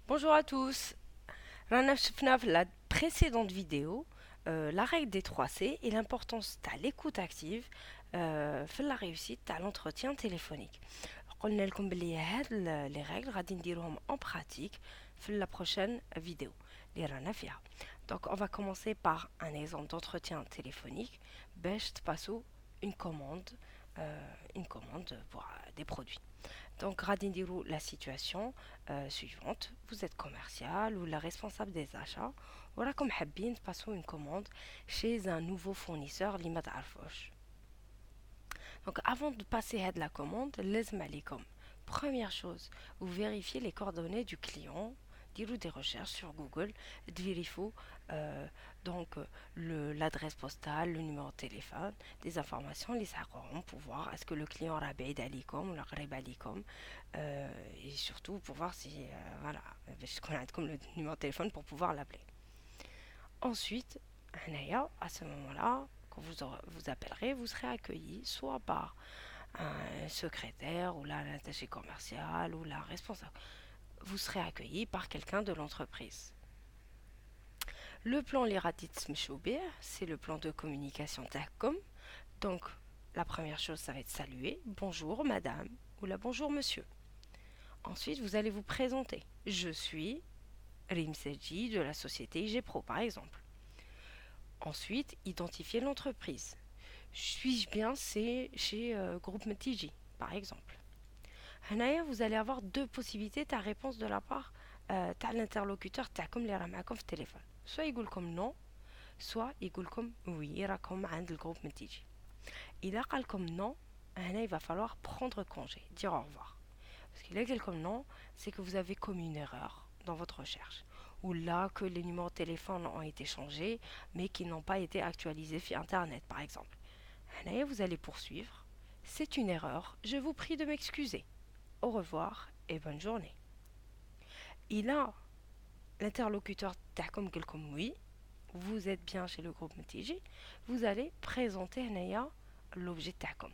Bonjour à tous. Rana شفنا في la précédente vidéo la règle des 3 C et l'importance de l'écoute active في la réussite à l'entretien téléphonique. قلنا لكم بلي هاد les règles غادي نديروهم en pratique في la prochaine vidéo اللي رانا فيها. Donc on va commencer par un exemple d'entretien téléphonique باش تباسو une commande pour des produits. Donc, radindirou la situation suivante. Vous êtes commercial ou la responsable des achats. Voilà comme habine, passons une commande chez un nouveau fournisseur, Limat Arfoch. Donc, avant de passer à de la commande, les malikom. Première chose, vous vérifiez les coordonnées du client, dirou des recherches sur Google, vérifiez donc l'adresse postale, le numéro de téléphone, des informations les saront pour voir est-ce que le client rabaid alikom ou la rabaid alikom et surtout pour voir si voilà, je connais comme le numéro de téléphone pour pouvoir l'appeler. Ensuite, à ce moment-là, quand vous appellerez, vous serez accueilli soit par un secrétaire ou l'attaché commercial ou la responsable. Vous serez accueilli par quelqu'un de l'entreprise. Le plan Liraditz Mchoubir, c'est le plan de communication TACOM. Donc, la première chose, ça va être saluer. Bonjour madame ou la bonjour monsieur. Ensuite, vous allez vous présenter. Je suis Rimseji de la société IGPro, par exemple. Ensuite, identifier l'entreprise. Suis-je bien chez Groupe Metiji, par exemple. Hanaya, vous allez avoir deux possibilités de réponse de la part de l'interlocuteur comme les ramakom au téléphone. Soit il dit comme non, soit il dit comme oui, rakom عند le groupe Metiji. Il a dit comme non, il va falloir prendre congé, dire au revoir. Parce qu'il a dit comme non, c'est que vous avez commis une erreur dans votre recherche. Ou là que les numéros de téléphone ont été changés, mais qui n'ont pas été actualisés via Internet, par exemple. Hanaya, vous allez poursuivre. C'est une erreur, je vous prie de m'excuser. Au revoir et bonne journée. Il a l'interlocuteur comme oui, vous êtes bien chez le groupe MTG, vous allez présenter l'objet TACOM.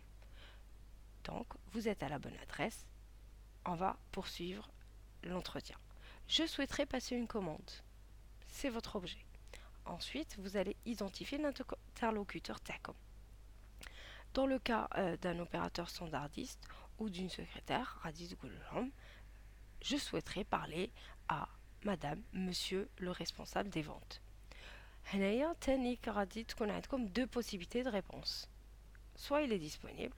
Donc, vous êtes à la bonne adresse, on va poursuivre l'entretien. Je souhaiterais passer une commande. C'est votre objet. Ensuite, vous allez identifier l'interlocuteur TACOM. Dans le cas d'un opérateur standardiste ou d'une secrétaire, Radis Gulhom, je souhaiterais parler à madame, monsieur le responsable des ventes. هنايا تاني غادي تكون عندكم deux possibilités de réponse. Soit il est disponible,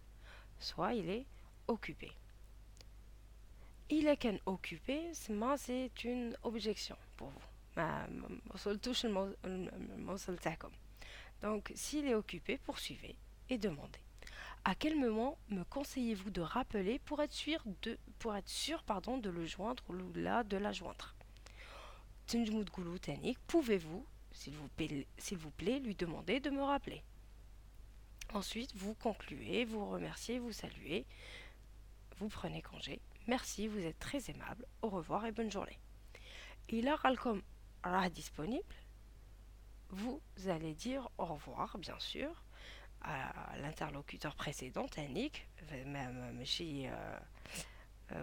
soit il est occupé. Il est qu'un occupé, c'est une objection pour vous. ما وصلتوش الموصل تاعكم. Donc s'il est occupé, poursuivez et demandez. À quel moment me conseillez-vous de rappeler pour être sûr de le joindre ou de la joindre? Pouvez-vous, s'il vous plaît, lui demander de me rappeler? Ensuite, vous concluez, vous remerciez, vous saluez, vous prenez congé. Merci, vous êtes très aimable. Au revoir et bonne journée. Il a comme disponible. Vous allez dire au revoir, bien sûr, à l'interlocuteur précédent, Annick, même si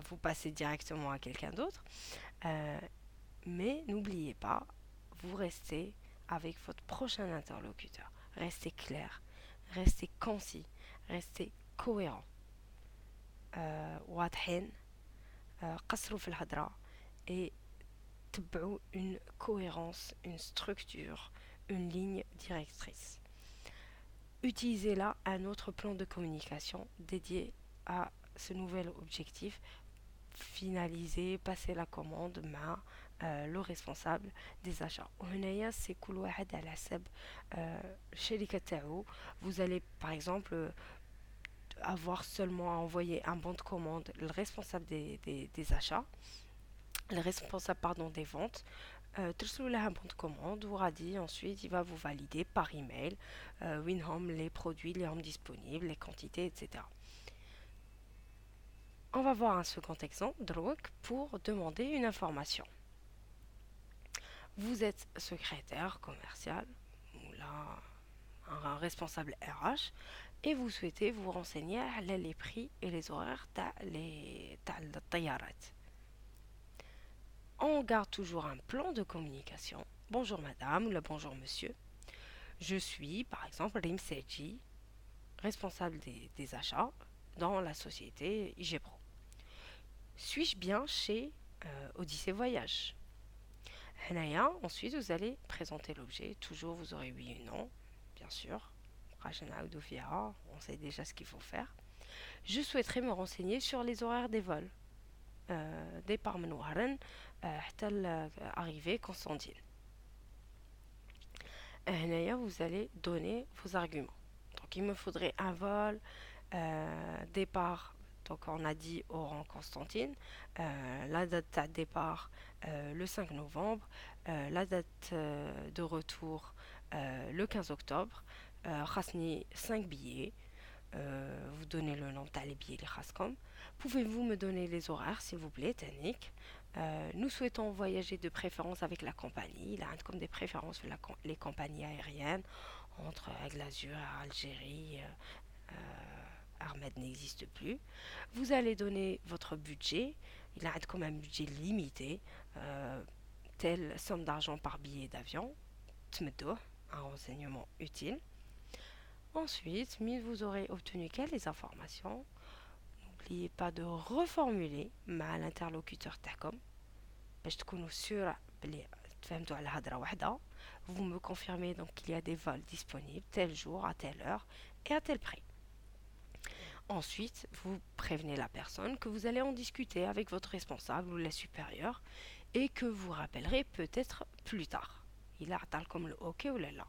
vous passez directement à quelqu'un d'autre. Mais n'oubliez pas, vous restez avec votre prochain interlocuteur. Restez clair, restez concis, restez cohérent. واضحين قصروا في الهضرة et تبعوا une cohérence, une structure, une ligne directrice. Utilisez là un autre plan de communication dédié à ce nouvel objectif. Finaliser, passer la commande مع le responsable des achats. وهنايا c'est كل واحد على حسب الشركة تاعو. Vous allez par exemple avoir seulement à envoyer un bon de commande le responsable des achats, le responsable des ventes. ترسلوا له un bon de commande وغادي ensuite il va vous valider par email وينهم les produits les hommes disponibles, les quantités, etc. On va voir un second exemple pour demander une information. Vous êtes secrétaire commercial ou là un responsable RH et vous souhaitez vous renseigner à les prix et les horaires de الطيارات. En on garde toujours un plan de communication. Bonjour madame ou le bonjour monsieur. Je suis par exemple Rim Seji, responsable des achats dans la société IGPro. Suis-je bien chez Odyssée Voyage? Hanaya, ensuite vous allez présenter l'objet. Toujours vous aurez oui ou non, bien sûr. On sait déjà ce qu'il faut faire. Je souhaiterais me renseigner sur les horaires des vols. Départ من وهران حتى arrivée Constantine. هنايا vous allez donner vos arguments. Donc il me faudrait un vol départ. Donc on a dit Oran Constantine, la date de départ le 5 novembre, la date de retour le 15 octobre, Rasni 5 billets, vous donnez le nom de les billets les Rascom. Pouvez-vous me donner les horaires s'il vous plaît, Tanik? Nous souhaitons voyager de préférence avec la compagnie. Il a comme des préférences pour les compagnies aériennes entre Aigle Azur, Algérie, Ahmed n'existe plus. Vous allez donner votre budget. Il a comme un budget limité, telle somme d'argent par billet d'avion. Tmedo, un renseignement utile. Ensuite, vous aurez obtenu quelles informations? N'oubliez pas de reformuler مع l'interlocuteur تاعكم باش تكونوا sûr بلي تفهمتوا على هضرة واحدة. Vous me confirmez donc qu'il y a des vols disponibles tel jour, à telle heure et à tel prix. Ensuite, vous prévenez la personne que vous allez en discuter avec votre responsable ou les supérieurs et que vous rappellerez peut-être plus tard. Il a comme le OK ou le là.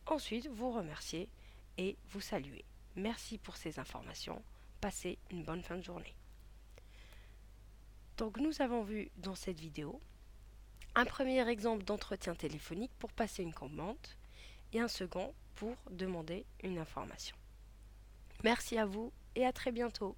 Ensuite, vous remerciez et vous saluez. Merci pour ces informations. Passez une bonne fin de journée. Donc nous avons vu dans cette vidéo un premier exemple d'entretien téléphonique pour passer une commande et un second pour demander une information. Merci à vous et à très bientôt.